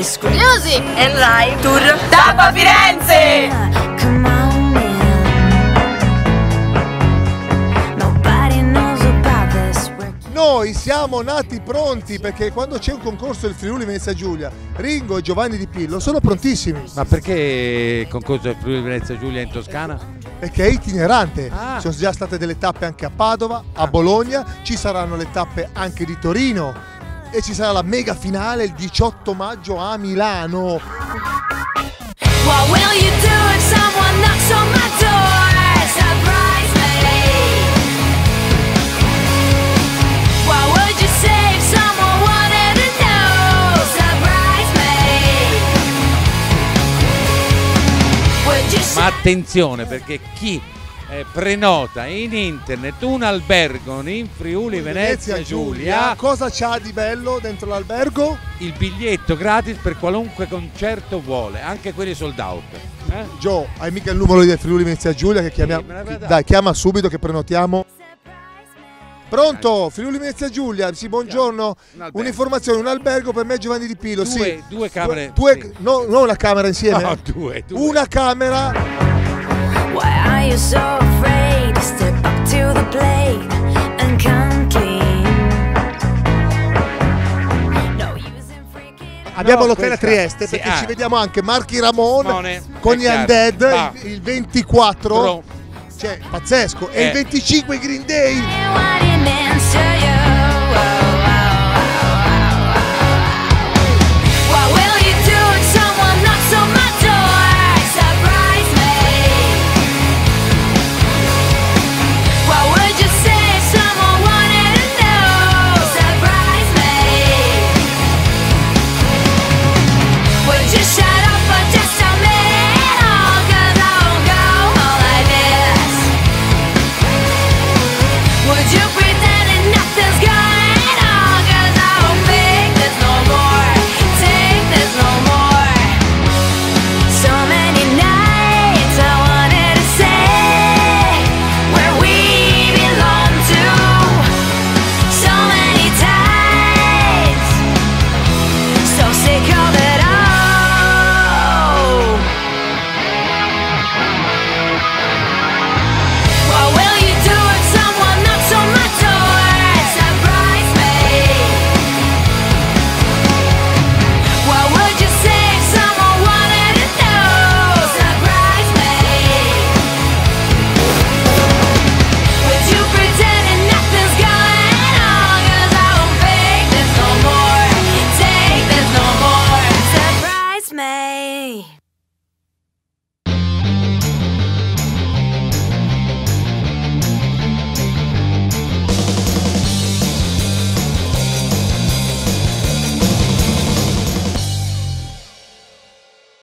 Music&Live Tour tappa Firenze! Noi siamo nati pronti perché quando c'è un concorso del Friuli Venezia Giulia, Ringo e Giò Di Pillo sono prontissimi. Ma perché il concorso del Friuli Venezia Giulia in Toscana? Perché è itinerante. Ah. Ci sono già state delle tappe anche a Padova, a Bologna, ci saranno le tappe anche di Torino e ci sarà la mega finale il 18 maggio a Milano. What will you do if someone knocks on my door? Surprise me. What would you say if someone wanted to know? Surprise me. Would you say... Ma attenzione, perché chi prenota in internet un albergo in Friuli Venezia Giulia, cosa c'ha di bello dentro l'albergo? il biglietto gratis per qualunque concerto vuole, anche quelli sold out. Gio, hai mica il numero del Friuli Venezia Giulia che chiamiamo? Dai, chiama subito che prenotiamo. Pronto? Friuli Venezia Giulia, sì, buongiorno. Un'informazione, un albergo per me e Giò Di Pillo, Due camere. Sì. No, non una camera insieme. No, due. Una camera. Why are you so afraid to step up to the plate and come clean? No using freaking. Abbiamo l'hotel a questa- Trieste sì, perché ci vediamo anche Marchi Ramon Ramone, con è gli chiaro. Undead il 24. Però- Cioè, pazzesco. E il 25 Green Day.